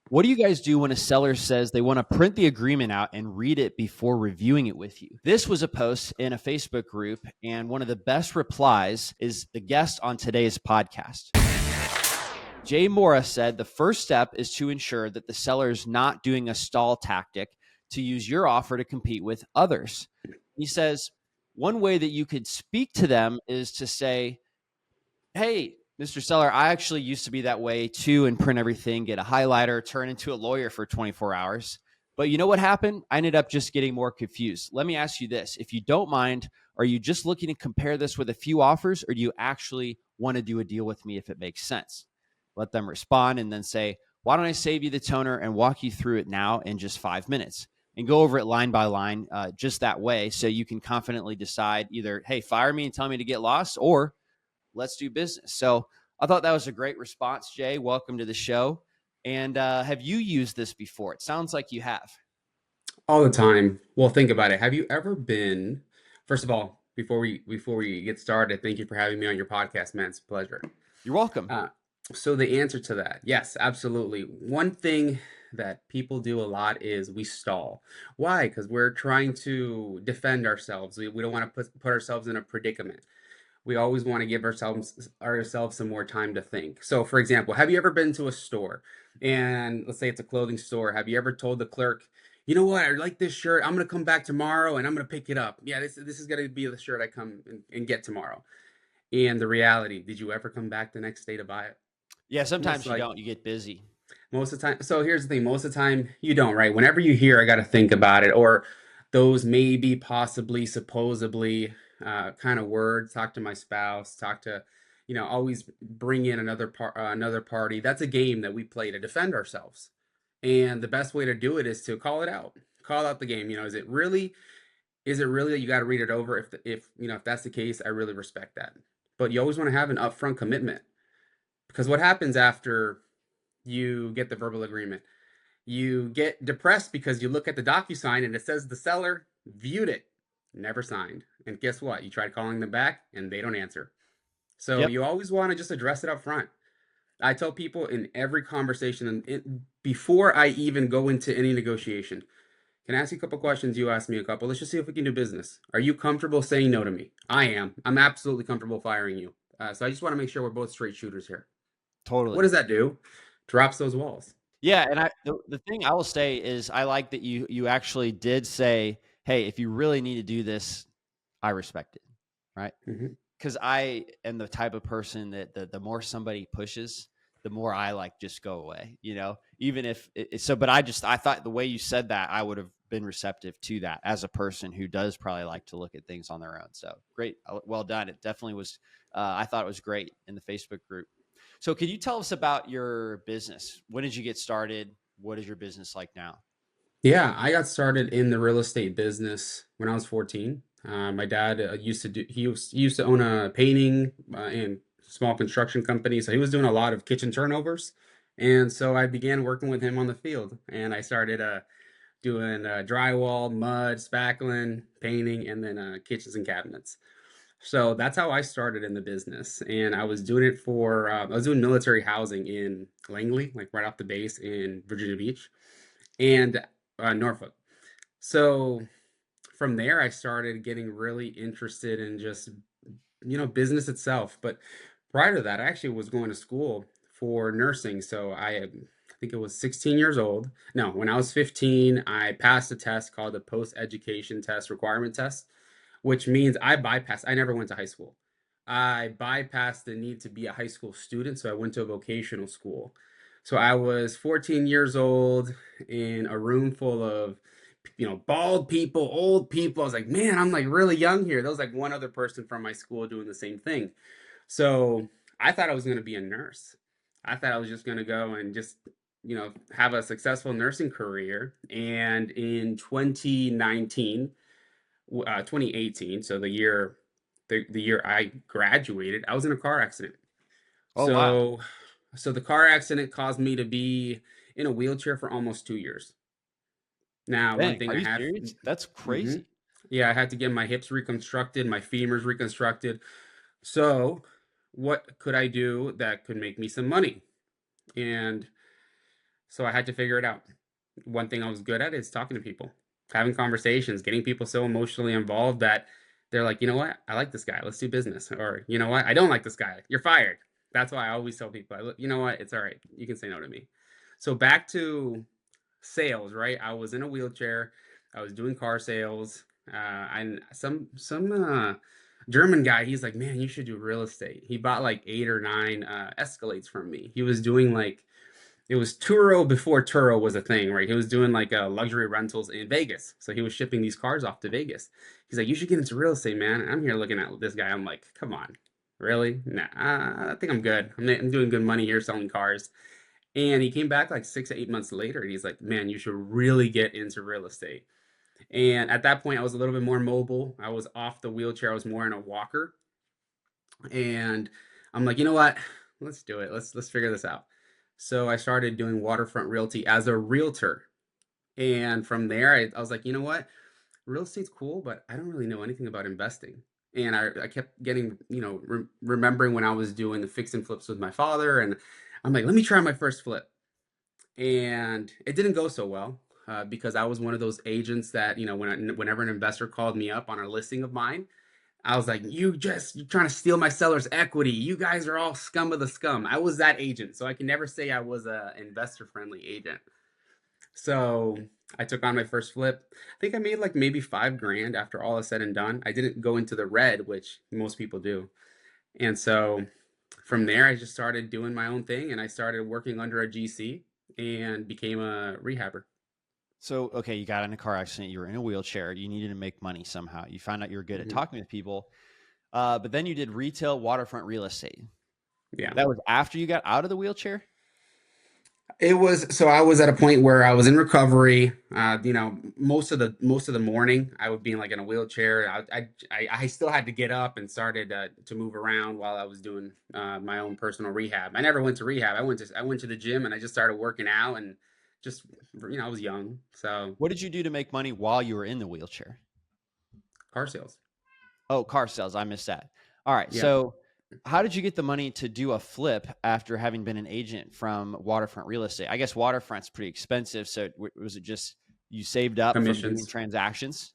What do you guys do when a seller says they want to print the agreement out and read it before reviewing it with you? This was a post in a Facebook group, and one of the best replies is the guest on today's podcast. Jay Mora said the first step is to ensure that the seller is not doing a stall tactic to use your offer to compete with others. He says one way that you could speak to them is to say, hey, Mr. Seller, I actually used to be that way too and print everything, get a highlighter, turn into a lawyer for 24 hours. But you know what happened? I ended up just getting more confused. Let me ask you this. If you don't mind, are you just looking to compare this with a few offers, or do you actually want to do a deal with me if it makes sense? Let them respond and then say, why don't I save you the toner and walk you through it now in just 5 minutes? And go over it line by line, just that way, so you can confidently decide either, hey, fire me and tell me to get lost, or let's do business. So I thought that was a great response, Jay. Welcome to the show. And have you used this before? It sounds like you have. All the time. Well, think about it. Have you ever been, first of all, before we get started, thank you for having me on your podcast, man. It's a pleasure. You're welcome. Uh, so the answer to that, yes, absolutely. One thing that people do a lot is we stall. Why? Because we're trying to defend ourselves. We don't want to put ourselves in a predicament. We always want to give ourselves some more time to think. So, for example, have you ever been to a store and let's say it's a clothing store? Have you ever told the clerk, you know what, I like this shirt. I'm gonna come back tomorrow and I'm gonna pick it up. Yeah, this is gonna be the shirt I come and get tomorrow. And the reality, did you ever come back the next day to buy it? Yeah, Most sometimes you like don't. You get busy. most of the time. So here's the thing, most of the time you don't, right? Whenever you hear I gotta think about it, or those maybe, possibly, supposedly kind of words, talk to my spouse, talk to, always bring in another party. That's a game that we play to defend ourselves. And the best way to do it is to call it out. Call out the game. Is it really that you got to read it over? If that's the case, I really respect that. But you always want to have an upfront commitment, because what happens after you get the verbal agreement? You get depressed because you look at the DocuSign and it says the seller viewed it, never signed. And guess what? You try calling them back and they don't answer. So Yep. you always want to just address it up front. I tell people in every conversation, and before I even go into any negotiation, can I ask you a couple questions? You ask me a couple. Let's just see if we can do business. Are you comfortable saying no to me? I am. I'm absolutely comfortable firing you. So I just want to make sure we're both straight shooters here. What Totally. does that do? Drops those walls. Yeah, and the thing I will say is I like that you actually did say, hey, if you really need to do this, I respect it, right? Hmm. Because I am the type of person that the more somebody pushes, the more I like just go away, even if so. But I thought the way you said that, I would have been receptive to that as a person who does probably like to look at things on their own. So great. Well done. It definitely was. I thought it was great in the Facebook group. So could you tell us about your business? When did you get started? What is your business like now? Yeah, I got started in the real estate business when I was 14. My dad he used to own a painting and small construction company, so he was doing a lot of kitchen turnovers. And so I began working with him on the field, and I started doing drywall, mud, spackling, painting, and then kitchens and cabinets. So that's how I started in the business, and I was doing it for I was doing military housing in Langley, like right off the base in Virginia Beach, and Norfolk. So from there, I started getting really interested in just, business itself. But prior to that, I actually was going to school for nursing. So I think it was 16 years old. No, when I was 15, I passed a test called the post education test requirement test, which means I never went to high school. I bypassed the need to be a high school student. So I went to a vocational school. So I was 14 years old in a room full of, bald people, old people. I was like, man, I'm like really young here. There was like one other person from my school doing the same thing. So I thought I was going to be a nurse. I thought I was just going to go and just, have a successful nursing career. And in 2018, so the year I graduated, I was in a car accident. Oh wow. So so the car accident caused me to be in a wheelchair for almost 2 years. Now, one Dang, thing are I you have, serious? That's hmm crazy. yeah, I had to get my hips reconstructed, my femurs reconstructed. So, what could I do that could make me some money? And So I had to figure it out. One thing I was good at is talking to people, having conversations, getting people so emotionally involved that they're like, you know what? I like this guy. Let's do business. Or, you know what? I don't like this guy. You're fired. That's why I always tell people, you know what? It's all right. You can say no to me. So back to sales, right? I was in a wheelchair. I was doing car sales. And some German guy, he's like, man, you should do real estate. He bought like 8 or 9 Escalades from me. He was doing like it was Turo before Turo was a thing, right? He was doing like luxury rentals in Vegas. So he was shipping these cars off to Vegas. He's like, you should get into real estate, man. I'm here looking at this guy. I'm like, come on, really? Nah, I think I'm good. I'm doing good money here selling cars. And he came back like 6 to 8 months later and he's like, man, you should really get into real estate. And at that point, I was a little bit more mobile. I was off the wheelchair. I was more in a walker. And I'm like, you know what? Let's do it. Let's figure this out. So I started doing waterfront realty as a realtor. And from there, I was like, you know what? Real estate's cool, but I don't really know anything about investing. And I kept getting, remembering when I was doing the fix and flips with my father. And I'm like, let me try my first flip. And it didn't go so well because I was one of those agents that, whenever an investor called me up on a listing of mine, I was like, you're trying to steal my seller's equity. You guys are all scum of the scum. I was that agent. So I can never say I was a investor friendly agent. So I took on my first flip. I think I made like maybe 5 grand after all is said and done. I didn't go into the red, which most people do. And so from there, I just started doing my own thing and I started working under a GC and became a rehabber. So, okay, you got in a car accident, you were in a wheelchair, you needed to make money somehow. You found out you were good at Mhm. talking to people, but then you did retail waterfront real estate. Yeah. That was after you got out of the wheelchair? It was so I was at a point where I was in recovery. Most of the morning I would be in like in a wheelchair. I still had to get up and started to move around while I was doing my own personal rehab. I never went to rehab. I went to the gym and I just started working out and just I was young, so What did you do to make money while you were in the wheelchair? car sales. Oh, car sales. I missed that. All right. Yeah, So, how did you get the money to do a flip after having been an agent from waterfront real estate? I guess waterfront's pretty expensive. So, was it just you saved up from doing commissions transactions?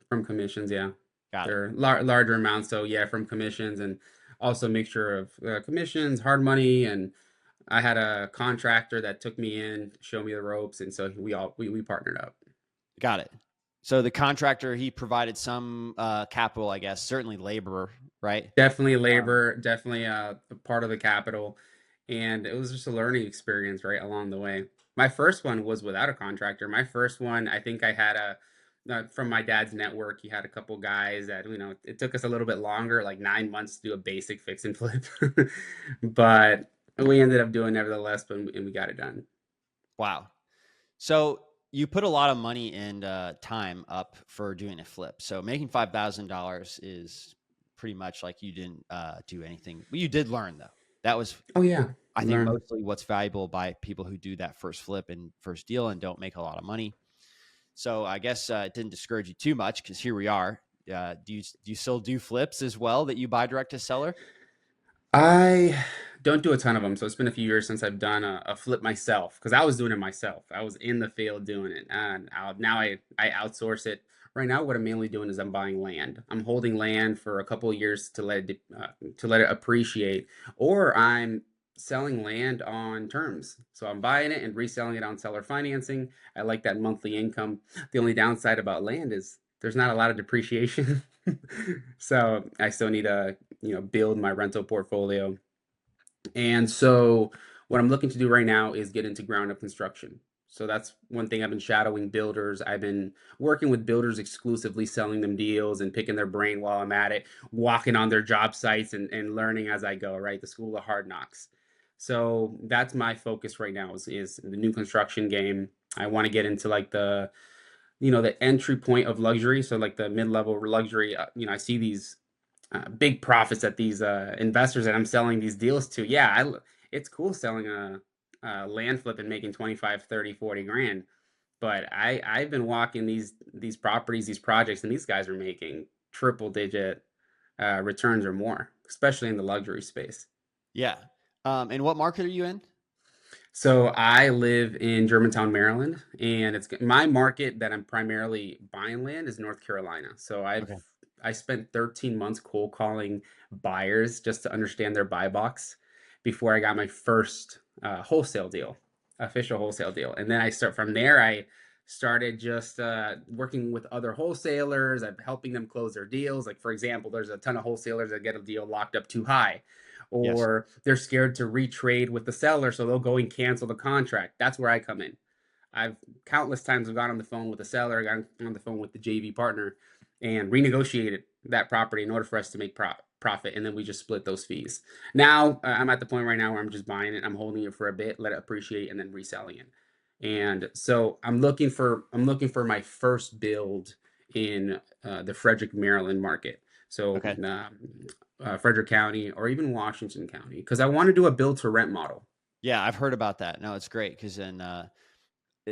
from commissions. Yeah, Got it. they're larger amounts. So yeah, from commissions and also mixture of commissions, hard money, and I had a contractor that took me in, showed me the ropes, and so we partnered up. Got it. So, the contractor, he provided some capital, I guess, certainly labor, right? Definitely Um, labor, definitely a part of the capital, and it was just a learning experience right along the way. My first one was without a contractor. My first one, I think I had a from my dad's network. He had a couple guys that it took us a little bit longer, like 9 months to do a basic fix and flip, but we ended up doing nevertheless, and we got it done. wow. So you put a lot of money and time up for doing a flip. So making $5,000 is pretty much like you didn't do anything. But you did learn though. That was, Oh yeah, I think, learn. mostly what's valuable by people who do that first flip and first deal and don't make a lot of money. So I guess it didn't discourage you too much because here we are. Do you still do flips as well that you buy direct to seller? I don't do a ton of them, so it's been a few years since I've done a flip myself because I was doing it myself. I was in the field doing it, and now I outsource it. Right now, what I'm mainly doing is I'm buying land. I'm holding land for a couple of years to let it appreciate, or I'm selling land on terms. So I'm buying it and reselling it on seller financing. I like that monthly income. The only downside about land is there's not a lot of depreciation. So I still need to build my rental portfolio. And so what I'm looking to do right now is get into ground up construction. So that's one thing. I've been shadowing builders. I've been working with builders exclusively, selling them deals and picking their brain while I'm at it, walking on their job sites and learning as I go, right? The school of hard knocks. So that's my focus right now is the new construction game. I want to get into like the entry point of luxury. So like the mid-level luxury, I see these big profits that these investors that I'm selling these deals to. Yeah, it's cool selling a land flip and making 25, 30, 40 grand. But I've been walking these properties, these projects, and these guys are making triple digit returns or more, especially in the luxury space. Yeah. And what market are you in? So I live in Germantown, Maryland, and it's my market that I'm primarily buying land is North Carolina. So Okay. I spent 13 months cold calling buyers just to understand their buy box before I got my first wholesale deal, official wholesale deal. And then I start from there. I started just working with other wholesalers. I'm helping them close their deals. Like for example, there's a ton of wholesalers that get a deal locked up too high, Yes. or they're scared to retrade with the seller, so they'll go and cancel the contract. That's where I come in. I've countless times I've gone on the phone with the seller, gone on the phone with the JV partner, and renegotiated that property in order for us to make profit, and then we just split those fees. Now I'm at the point right now where I'm just buying it, I'm holding it for a bit, let it appreciate, and then reselling it. And so I'm looking for my first build in the Frederick, Maryland market. So Okay. Frederick County or even Washington County, because I want to do a build to rent model. Yeah, I've heard about that. No, it's great because then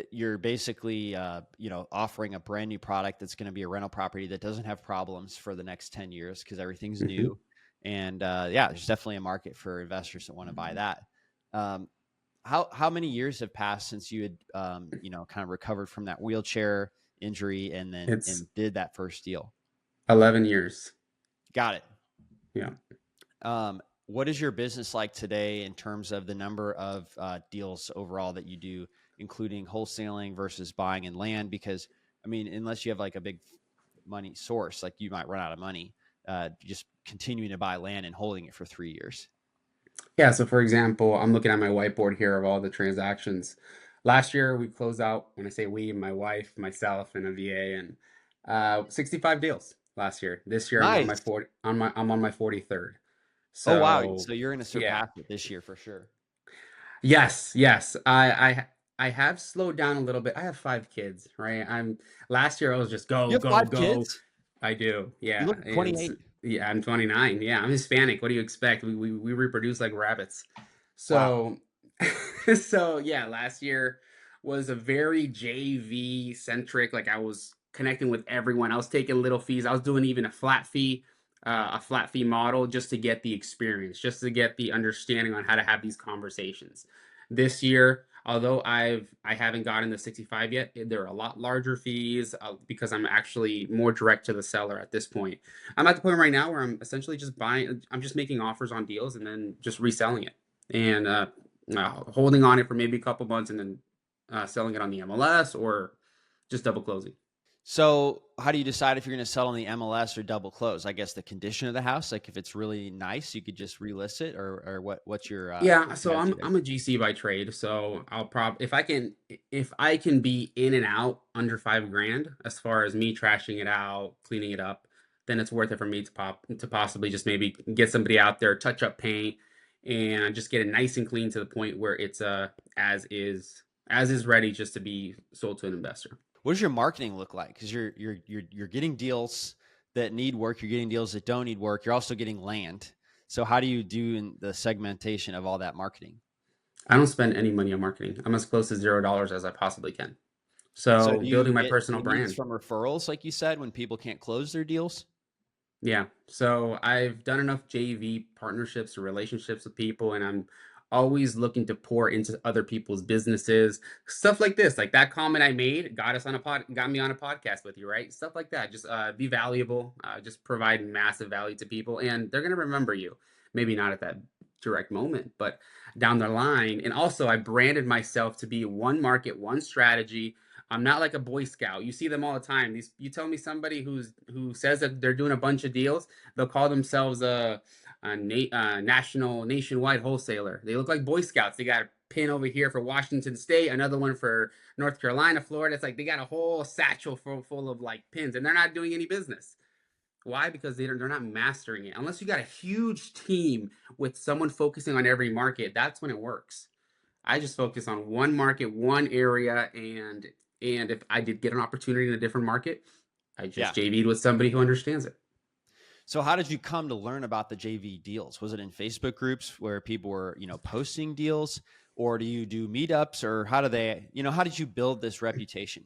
you're basically offering a brand new product that's going to be a rental property that doesn't have problems for the next 10 years because everything's Mhm. new. And yeah, there's definitely a market for investors that want to buy that. Um, how many years have passed since you had kind of recovered from that wheelchair injury and then It's did that first deal? 11 years. Got it. Yeah. What is your business like today in terms of the number of deals overall that you do, including wholesaling versus buying and land? Because I mean, unless you have like a big money source, like you might run out of money, just continuing to buy land and holding it for 3 years. Yeah, so for example, I'm looking at my whiteboard here of all the transactions. Last year we closed out, when I say we, my wife, myself, and a VA, and 65 deals last year. This year Nice. I'm on my 43rd. Oh wow. So So you're going to yeah. surpass it this year for sure. Yes, yes. I have slowed down a little bit. I have 5 kids, right? I'm Last year I was just You go, have go, five go. kids. I do. You Yeah. look And 28. yeah, I'm 29. Yeah, I'm Hispanic. What do you expect? We reproduce like rabbits. Wow. So so yeah, last year was a very JV centric. Like I was connecting with everyone. I was taking little fees. I was doing even a flat fee model just to get the experience, just to get the understanding on how to have these conversations. This year, although I haven't gotten the 65 yet, there are a lot larger fees because I'm actually more direct to the seller at this point. I'm at the point right now where I'm essentially just buying. I'm just making offers on deals and then just reselling it and holding on it for maybe a couple months and then selling it on the MLS or just double closing. So, how do you decide if you're going to sell on the MLS or double close? I guess the condition of the house, like if it's really nice, you could just relist it, or what's your Yeah, so strategy I'm there? I'm a GC by trade, so I'll if I can be in and out under 5 grand as far as me trashing it out, cleaning it up, then it's worth it for me to possibly just maybe get somebody out there, touch up paint, and just get it nice and clean to the point where it's as is ready just to be sold to an investor. What does your marketing look like? Because you're getting deals that need work, you're getting deals that don't need work, you're also getting land. So, how do you do in the segmentation of all that marketing? I don't spend any money on marketing. I'm as close to $0 as I possibly can. So, So do you building my get personal leads brand. from referrals, like you said, when people can't close their deals? Yeah. So I've done enough JV partnerships or relationships with people, and I'm always looking to pour into other people's businesses. Stuff like this, like that comment I made, got me on a podcast with you, right? Stuff like that. Just be valuable, just provide massive value to people, and they're gonna remember you. Maybe not at that direct moment, but down the line. And also, I branded myself to be one market, one strategy. I'm not like a Boy Scout. You see them all the time. You tell me somebody who says that they're doing a bunch of deals, they'll call themselves a nationwide wholesaler. They look like Boy Scouts. They got a pin over here for Washington State, another one for North Carolina, Florida. It's like they got a whole satchel full of like pins, and they're not doing any business. Why? Because they're not mastering it. Unless you got a huge team with someone focusing on every market, that's when it works. I just focus on one market, one area, and if I did get an opportunity in a different market, I Yeah. just JV'd with somebody who understands it. So how did you come to learn about the JV deals? Was it in Facebook groups where people were, posting deals, or do you do meetups, or how did you build this reputation?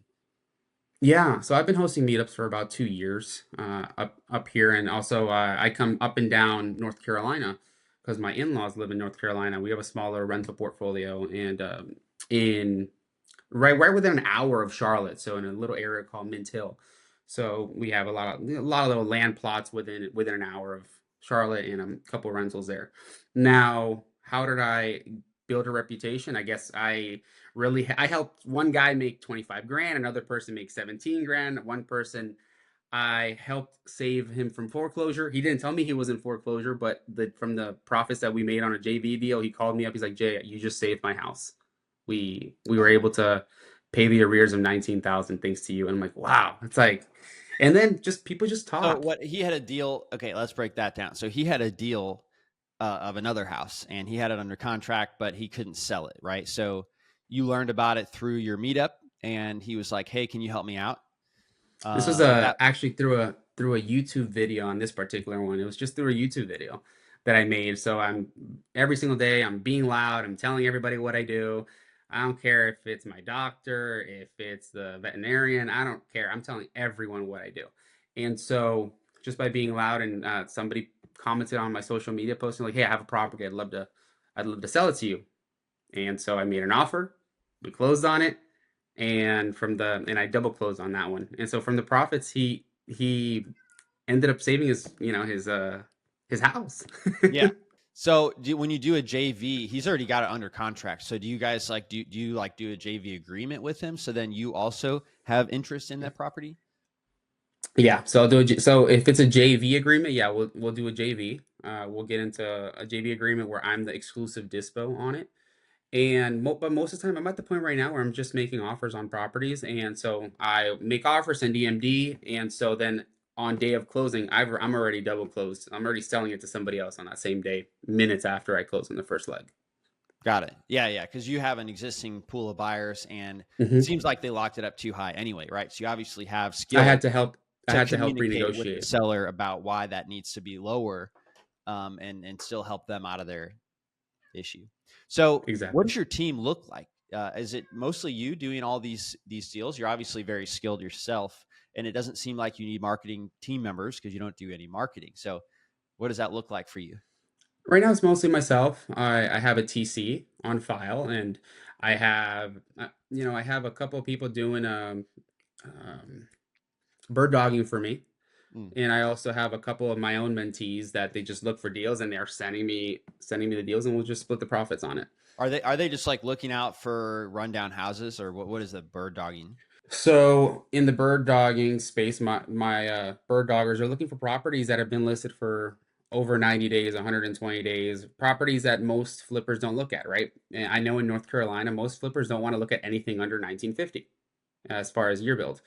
Yeah, so I've been hosting meetups for about 2 years up here, and also I come up and down North Carolina because my in-laws live in North Carolina. We have a smaller rental portfolio, and in right within an hour of Charlotte, so in a little area called Mint Hill. So we have a lot of little land plots within an hour of Charlotte, and a couple rentals there. Now, how did I build a reputation? I guess I helped one guy make 25 grand, another person make 17 grand, one person I helped save him from foreclosure. He didn't tell me he was in foreclosure, but from the profits that we made on a JV deal, he called me up. He's like, "Jay, you just saved my house. We were able to pay the arrears of 19,000 thanks to you." And I'm like, "Wow." It's like, and then just people just So talk. what he had a deal. Okay, let's break that down. So he had a deal of another house, and he had it under contract, but he couldn't sell it. Right. So you learned about it through your meetup, and he was like, "Hey, can you help me out?" This was Is that actually through a YouTube video on this particular one. It was just through a YouTube video that I made. So I'm every single day I'm being loud. I'm telling everybody what I do. I don't care if it's my doctor, if it's the veterinarian. I don't care. I'm telling everyone what I do. And so just by being loud, and somebody commented on my social media post and like, "Hey, I have a property. I'd love to sell it to you." And so I made an offer. We closed on it, and I double closed on that one. And so from the profits, he ended up saving his house. yeah? So when you do a JV, he's already got it under contract. So do you guys like do you like do a JV agreement with him? So then you also have interest in that property? Yeah, so so if it's a JV agreement, yeah, we'll do a JV. We'll get into a JV agreement where I'm the exclusive dispo on it. But most of the time, I'm at the point right now where I'm just making offers on properties, and so I make offers in DMD, and so then on day of closing, I'm already double closed. I'm already selling it to somebody else on that same day, minutes after I close on the first leg. Got it. Yeah, yeah. Because you have an existing pool of buyers, and it Hmm. seems like they locked it up too high anyway, right? So you obviously have I skill had to help. I to had to help communicate with the renegotiate. seller about why that needs to be lower, and still help them out of their issue. So, what Exactly. does your team look like? Is it mostly you doing all these deals? You're obviously very skilled yourself, and it doesn't seem like you need marketing team members because you don't do any marketing. So, what does that look like for you? Right now, it's mostly myself. I have a TC on file, and I have a couple of people doing bird dogging for me. Mm. And I also have a couple of my own mentees that they just look for deals, and they're sending me the deals, and we'll just split the profits on it. Are they just like looking out for rundown houses, or what is the bird dogging? So in the bird dogging space, my bird doggers are looking for properties that have been listed for over 90 days, 120 days, properties that most flippers don't look at, right? And I know in North Carolina, most flippers don't want to look at anything under 1950 as far as year build.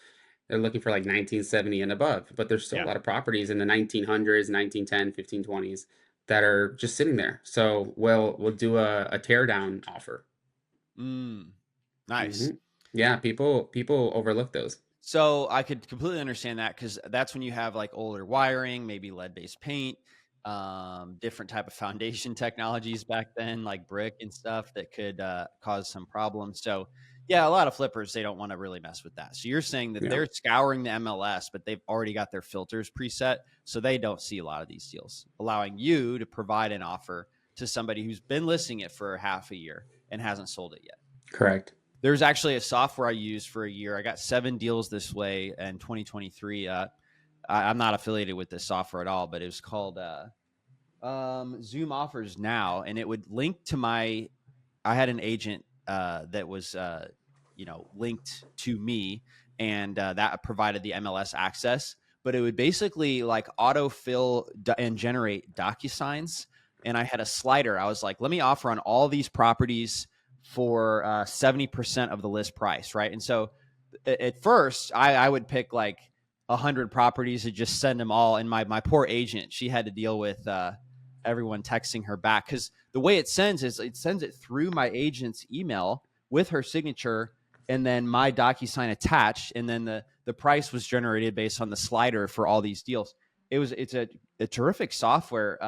They're looking for like 1970 and above, but there's still a Yeah. lot of properties in the 1900s, 1910, 1520s that are just sitting there. So we'll do a tear down offer. Mm. Hmm. Nice. Yeah, people overlook those. So I could completely understand that because that's when you have like older wiring, maybe lead-based paint, different type of foundation technologies back then, like brick and stuff that could cause some problems. So yeah, a lot of flippers they don't want to really mess with that. So you're saying that Yeah, they're scouring the MLS, but they've already got their filters preset, so they don't see a lot of these deals, allowing you to provide an offer to somebody who's been listing it for half a year and hasn't sold it yet. correct. There's actually a software I used for a year. I got 7 deals this way in 2023. I'm not affiliated with this software at all, but it was called Zoom Offers Now, and it would link to my. I had an agent that was linked to me, and that provided the MLS access. But it would basically like autofill and generate DocuSigns, and I had a slider. I was like, let me offer on all these properties for 70% of the list price, right? And so at first, I would pick like 100 properties and just send them all. And my poor agent, she had to deal with everyone texting her back because the way it sends is it sends it through my agent's email with her signature and then my DocuSign attached, and then the price was generated based on the slider for all these deals. It's a terrific software.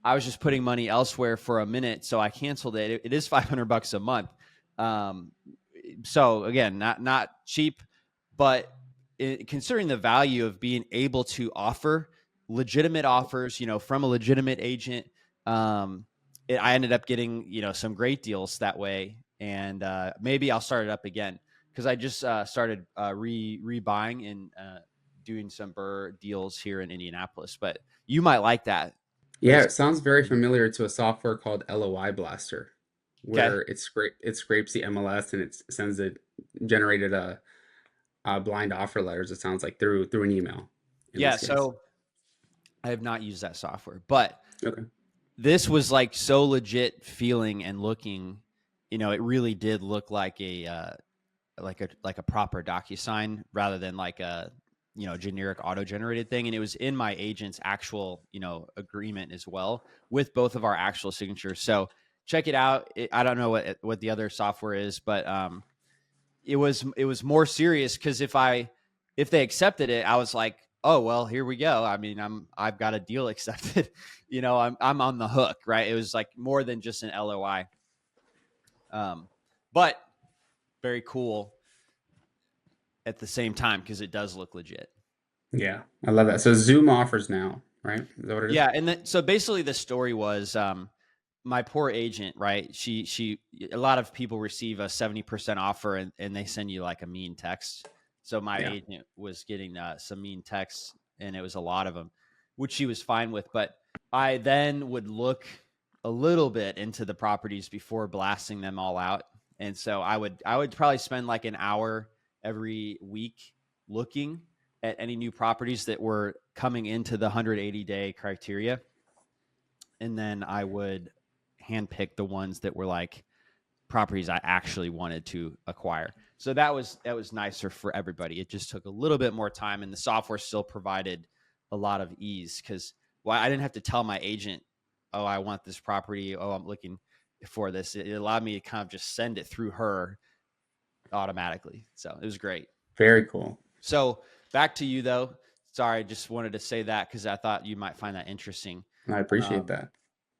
I was just putting money elsewhere for a minute, so I canceled it. It is $500 a month. Um, so again, not cheap, but considering the value of being able to offer legitimate offers, from a legitimate agent. I ended up getting, some great deals that way. And maybe I'll start it up again because I just started rebuying and doing some Burr deals here in Indianapolis. But you might like that. Yeah, It's it sounds very familiar to a software called LOI Blaster, okay. where it scrapes the MLS and it sends it generated blind offer letters. It sounds like through an email in Yeah. this case. So I have not used that software, but Okay. this was like so legit feeling and looking. It really did look like a proper DocuSign rather than like a generic auto generated thing. And it was in my agent's actual agreement as well with both of our actual signatures. So check it out. I don't know what the other software is, but it was more serious because if they accepted it, I was like, oh well, here we go. I mean, I've got a deal accepted. I'm on the hook, right? It was like more than just an LOI. But very cool at the same time because it does look legit. Yeah, I love that. So Zoom offers now, right? Is that what it is? Yeah, and then so basically the story was my poor agent, right? She a lot of people receive a 70% offer and they send you like a mean text. So my Yeah. agent was getting some mean texts and it was a lot of them, which she was fine with. But I then would look a little bit into the properties before blasting them all out. And so I would probably spend like an hour every week looking at any new properties that were coming into the 180-day criteria. And then I would handpick the ones that were like properties I actually wanted to acquire. So that was nicer for everybody. It just took a little bit more time, and the software still provided a lot of ease because I didn't have to tell my agent, "Oh, I want this property. Oh, I'm looking for this." It allowed me to kind of just send it through her automatically. So it was great. Very cool. So back to you though. Sorry, just wanted to say that because I thought you might find that interesting. I appreciate Um, that.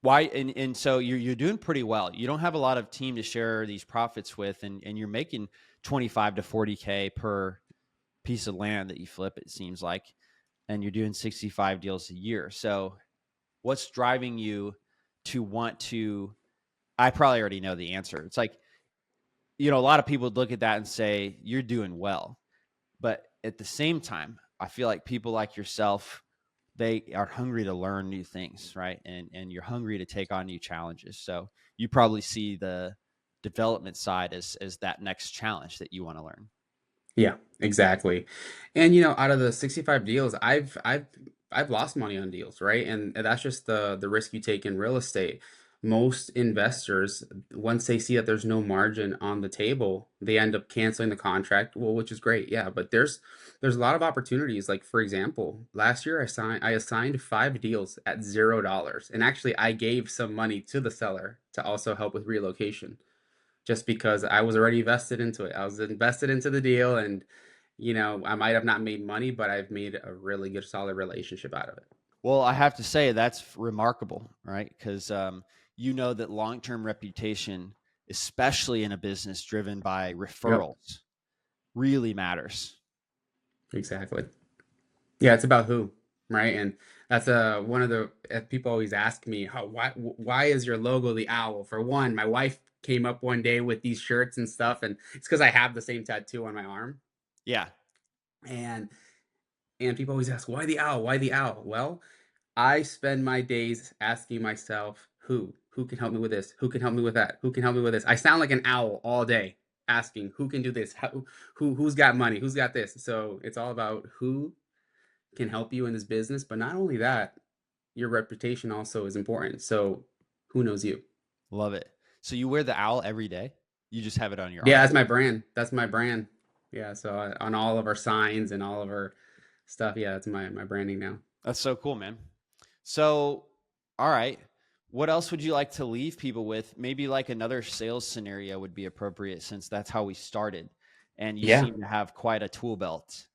why and so you're doing pretty well. You don't have a lot of team to share these profits with, and you're making 25 to 40K per piece of land that you flip, it seems like, and you're doing 65 deals a year. So what's driving you to want to? I probably already know the answer. It's like, a lot of people would look at that and say you're doing well, but at the same time, I feel like people like yourself, they are hungry to learn new things, right? And you're hungry to take on new challenges. So you probably see the development side as that next challenge that you want to learn. Yeah, exactly. And out of the 65 deals, I've lost money on deals, right? And that's just the risk you take in real estate. Most investors, once they see that there's no margin on the table, they end up canceling the contract. Well, which is great, yeah. But there's a lot of opportunities. Like for example, last year I assigned 5 deals at $0, and actually I gave some money to the seller to also help with relocation just because I was already vested into it. I was invested into the deal, and I might have not made money, but I've made a really good, solid relationship out of it. Well, I have to say that's remarkable, right? Because you know that long-term reputation, especially in a business driven by Yep, referrals, really matters. exactly. Yeah, it's about who, right? And that's one of the people always ask me, why is your logo the owl? For one, my wife came up one day with these shirts and stuff, and it's because I have the same tattoo on my arm, Yeah. and people always ask, why the owl? Why the owl? Well, I spend my days asking myself, who can help me with this? Who can help me with that? Who can help me with this? I sound like an owl all day asking, who can do this? Who's got money? Who's got this? So it's all about who can help you in this business. But not only that, your reputation also is important. So who knows you? Love it. So you wear the owl every day? You just have it on your Yeah, arm? that's my brand. That's my brand. Yeah. So on all of our signs and all of our stuff, yeah, that's my branding now. That's so cool, man. So, all right. What else would you like to leave people with? Maybe like another sales scenario would be appropriate since that's how we started. And you Yeah. seem to have quite a tool belt.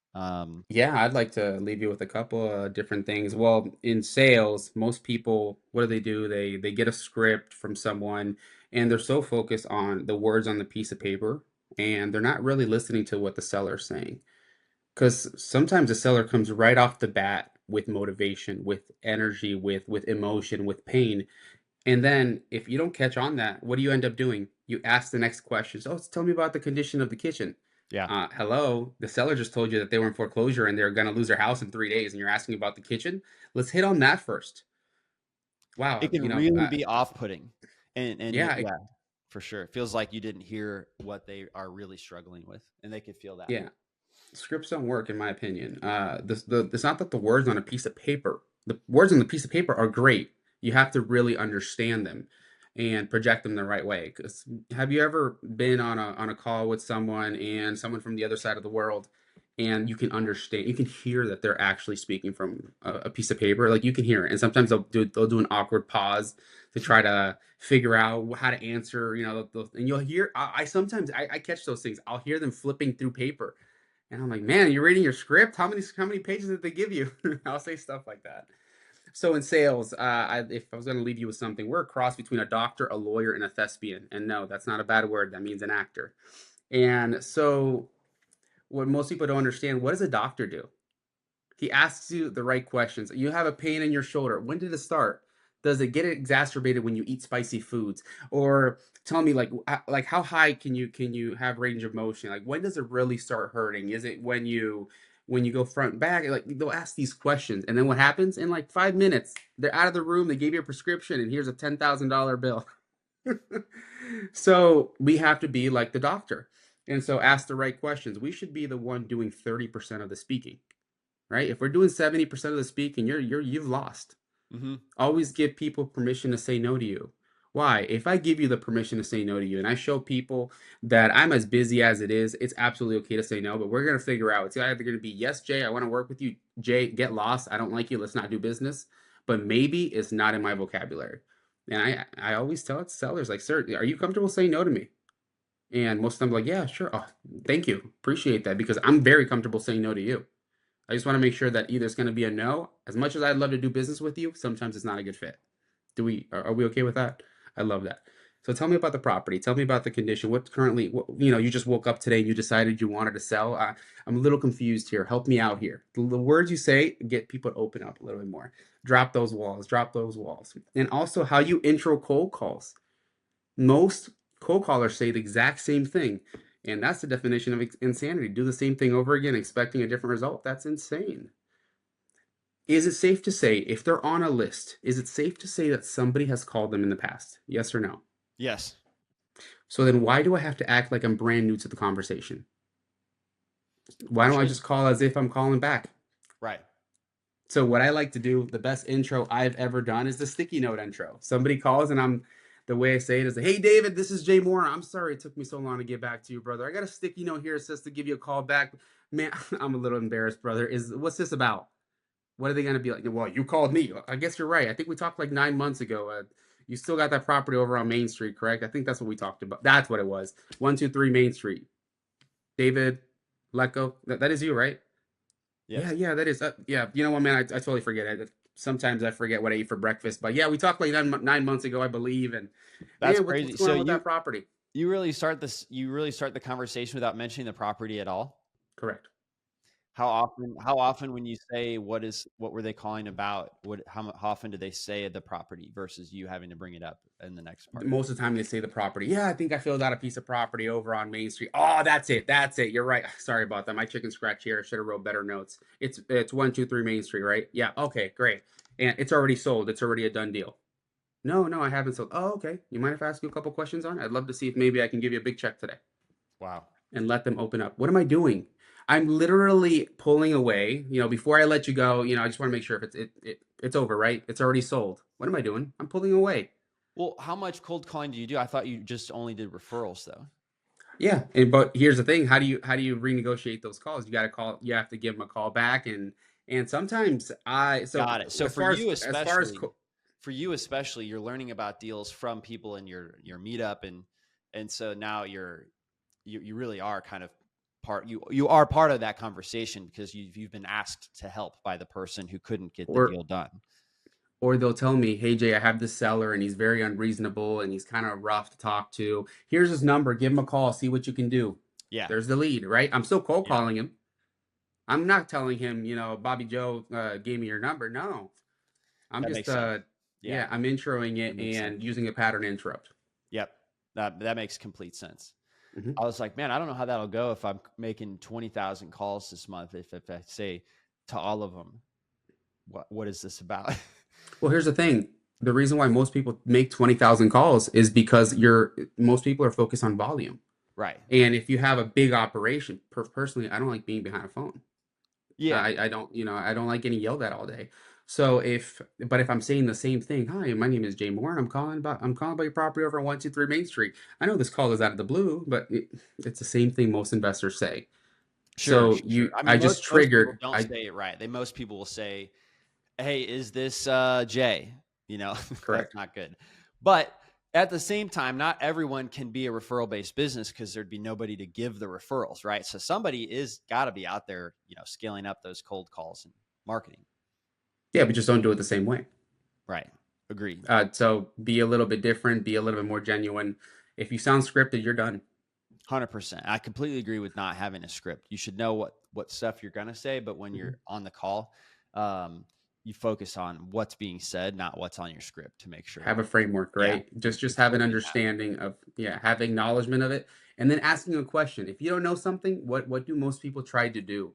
Yeah, I'd like to leave you with a couple of different things. Well, in sales, most people, what do? They get a script from someone and they're so focused on the words on the piece of paper and they're not really listening to what the seller's saying. Because sometimes the seller comes right off the bat with motivation, with energy, with emotion, with pain. And then if you don't catch on that, what do you end up doing? You ask the next questions. Oh, tell me about the condition of the kitchen. Yeah. Hello, the seller just told you that they were in foreclosure and they're going to lose their house in 3 days, and you're asking about the kitchen. Let's hit on that first. It Wow, can really be off-putting. And yeah, yeah, for sure. It feels like you didn't hear what they are really struggling with, and they could feel that. yeah. Scripts don't work, in my opinion. It's not that the words on a piece of paper. The words on the piece of paper are great. You have to really understand them and project them the right way. Because have you ever been on a call with someone and someone from the other side of the world, and you can understand, you can hear that they're actually speaking from a piece of paper. Like you can hear it, and sometimes they'll do an awkward pause to try to figure out how to answer. And you'll hear. I sometimes I catch those things. I'll hear them flipping through paper and I'm like, man, you're reading your script? How many pages did they give you? I'll say stuff like that. So in sales, if I was going to leave you with something, we're a cross between a doctor, a lawyer, and a thespian. And no, that's not a bad word. That means an actor. And so what most people don't understand, what does a doctor do? He asks you the right questions. You have a pain in your shoulder. When did it start? Does it get exacerbated when you eat spicy foods? Or tell me, like how high can you have range of motion? Like when does it really start hurting? Is it when you go front and back? Like they'll ask these questions, and then what happens? In like 5 minutes, they're out of the room. They gave you a prescription, and here's a $10,000 bill. So we have to be like the doctor, and so ask the right questions. We should be the one doing 30% of the speaking, right? If we're doing 70% of the speaking, you've lost. Hmm. Always give people permission to say no to you. Why? If I give you the permission to say no to you and I show people that I'm as busy as it is, it's absolutely okay to say no, but we're going to figure out. It's either going to be, yes, Jay, I want to work with you. Jay, get lost. I don't like you. Let's not do business. But maybe it's not in my vocabulary. And I always tell it sellers, like, sir, are you comfortable saying no to me? And most of them are like, yeah, sure. Oh, thank you. Appreciate that because I'm very comfortable saying no to you. I just want to make sure that either it's going to be a no. As much as I'd love to do business with you, sometimes it's not a good fit. Are we okay with that? I love that. So tell me about the property. Tell me about the condition. You just woke up today and you decided you wanted to sell. I'm a little confused here. Help me out here. The words you say get people to open up a little bit more. Drop those walls. Drop those walls. And also how you intro cold calls. Most cold callers say the exact same thing. And that's the definition of insanity. Do the same thing over again, expecting a different result. That's insane. Is it safe to say, if they're on a list, is it safe to say that somebody has called them in the past? Yes or no? Yes. So then why do I have to act like I'm brand new to the conversation? Why don't I Should. just call as if I'm calling back? Right. So what I like to do, the best intro I've ever done is the sticky note intro. Somebody calls and the way I say it is, hey, David, this is Jay Mora. I'm sorry it took me so long to get back to you, brother. I got a sticky note here. It says to give you a call back. Man, I'm a little embarrassed, brother. What's this about? What are they going to be like? Well, you called me. I guess you're right. I think we talked like 9 months ago. You still got that property over on Main Street, correct? I think that's what we talked about. That's what it was. 123 Main Street. David Lecko. That is you, right? Yeah, Yes. yeah, that is. Yeah, you know what, man? I totally forget. Sometimes I forget what I eat for breakfast. But yeah, we talked like 9 months ago, I believe. And That's man, what's crazy. going So on with that property? you really start this. You really start the conversation without mentioning the property at all. Correct. How often when you say what were they calling about? How often do they say the property versus you having to bring it up in the next part? Most of the time they say the property. Yeah, I think I filled out a piece of property over on Main Street. Oh, that's it. That's it. You're right. Sorry about that. My chicken scratch here. I should have wrote better notes. It's 123 Main Street, right? Yeah. Okay, great. And it's already sold. It's already a done deal. No, no, I haven't sold. Oh, okay. You mind if I ask you a couple questions on it? I'd love to see if maybe I can give you a big check today Wow. and let them open up. What am I doing? I'm literally pulling away. Before I let you go, I just want to make sure if it's over, right? It's already sold. What am I doing? I'm pulling away. Well, how much cold calling do you do? I thought you just only did referrals though. Yeah, but here's the thing: how do you renegotiate those calls? You got to call. You have to give them a call back, and sometimes Got it. So as far as for you especially, you're learning about deals from people in your meetup, and so now you really are kind of you are part of that conversation because you've been asked to help by the person who couldn't get the or deal done. or they'll tell me, hey Jay, I have this seller and he's very unreasonable and he's kind of rough to talk to. Here's his number. Give him a call. See what you can do. Yeah. There's the lead, right? I'm still cold Yeah. calling him. I'm not telling him, Bobby Joe gave me your number. No, I'm That just, makes sense. Yeah, yeah, I'm introing that it makes sense. and using a pattern interrupt. Yep. That makes complete sense. Hmm. I was like, man, I don't know how that'll go if I'm making 20,000 calls this month. If I say to all of them, what is this about? Well, here's the thing. The reason why most people make 20,000 calls is because most people are focused on volume. Right. And if you have a big operation, personally, I don't like being behind a phone. Yeah. I don't, I don't like getting yelled at all day. So but if I'm saying the same thing, hi, my name is Jay Moore, and I'm calling about your property over on 123 Main Street. I know this call is out of the blue, but it's the same thing most investors say. Sure. So Sure. Sure. I I mean, just most people triggered, don't say it right. Most people will say, "Hey, is this Jay?" You know, that's correct. not good. But at the same time, not everyone can be a referral based business because there'd be nobody to give the referrals, right? So somebody is got to be out there, scaling up those cold calls and marketing. Yeah, but just don't do it the same way. Right. Agreed. So be a little bit different, be a little bit more genuine. If you sound scripted, you're done. 100%. I completely agree with not having a script. You should know what stuff you're going to say, but when Mhm. you're on the call, you focus on what's being said, not what's on your script to make sure. Have a framework, Yeah, right? you're, Just you're have an framing that. understanding of, yeah, have acknowledgement of it, and then asking a question. If you don't know something, what do most people try to do?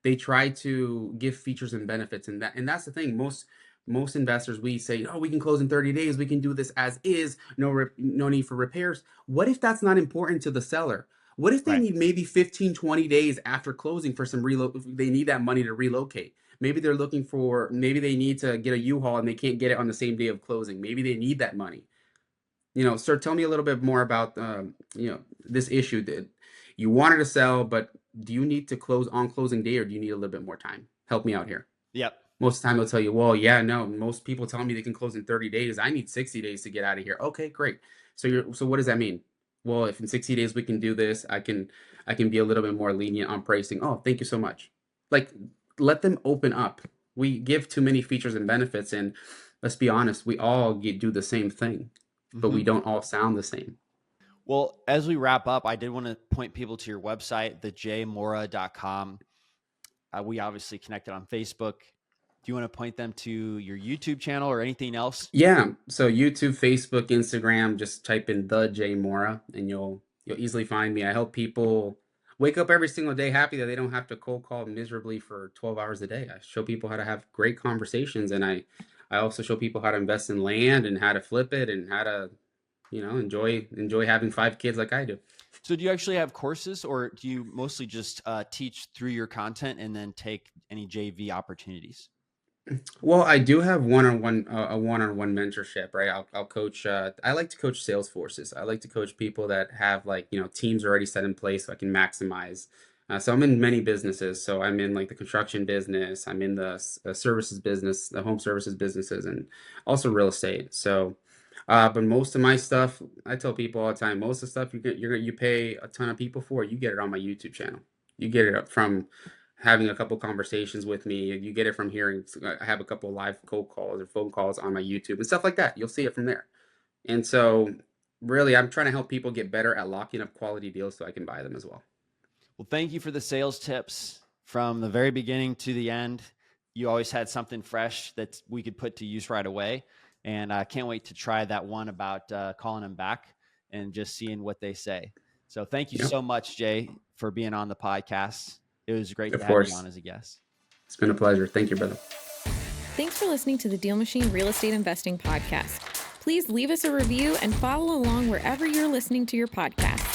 They try to give features and benefits, and that's the thing. Most investors, we say, oh, we can close in 30 days, we can do this as is, no need for repairs. What if that's not important to the seller? What if they Right. need maybe 15, 20 days after closing for some they need that money to relocate? Maybe they need to get a U-Haul and they can't get it on the same day of closing. Maybe they need that money. Sir, tell me a little bit more about, this issue that you wanted to sell, but do you need to close on closing day or do you need a little bit more time? Help me out here. Yep. Most of the time they'll tell you, well, yeah, no, most people tell me they can close in 30 days. I need 60 days to get out of here. Okay, great. So what does that mean? Well, if in 60 days we can do this, I can be a little bit more lenient on pricing. Oh, thank you so much. Like, let them open up. We give too many features and benefits, and let's be honest, we all do the same thing, but Hmm. we don't all sound the same. Well, as we wrap up, I did want to point people to your website, thejmora.com. We obviously connected on Facebook. Do you want to point them to your YouTube channel or anything else? Yeah. So YouTube, Facebook, Instagram, just type in the J Mora and you'll easily find me. I help people wake up every single day happy that they don't have to cold call miserably for 12 hours a day. I show people how to have great conversations, and I also show people how to invest in land and how to flip it and how to, enjoy having 5 kids like I do. So do you actually have courses or do you mostly just teach through your content and then take any JV opportunities? Well, I do have one-on-one mentorship, right? I'll coach. I like to coach sales forces. I like to coach people that have, like, teams already set in place so I can maximize. So I'm in many businesses. So I'm in, like, the construction business. I'm in the services business, the home services businesses, and also real estate. So, but most of my stuff, I tell people all the time, most of the stuff you pay a ton of people for, you get it on my YouTube channel. You get it up from having a couple conversations with me. You get it from hearing. I have a couple live cold calls or phone calls on my YouTube and stuff like that. You'll see it from there. And so, really, I'm trying to help people get better at locking up quality deals so I can buy them as well. Well, thank you for the sales tips from the very beginning to the end. You always had something fresh that we could put to use right away. And I can't wait to try that one about calling them back and just seeing what they say. So thank you Yep, so much, Jay, for being on the podcast. It was great to of have you course. on as a guest. It's been a pleasure. Thank you, brother. Thanks for listening to the Deal Machine Real Estate Investing Podcast. Please leave us a review and follow along wherever you're listening to your podcast.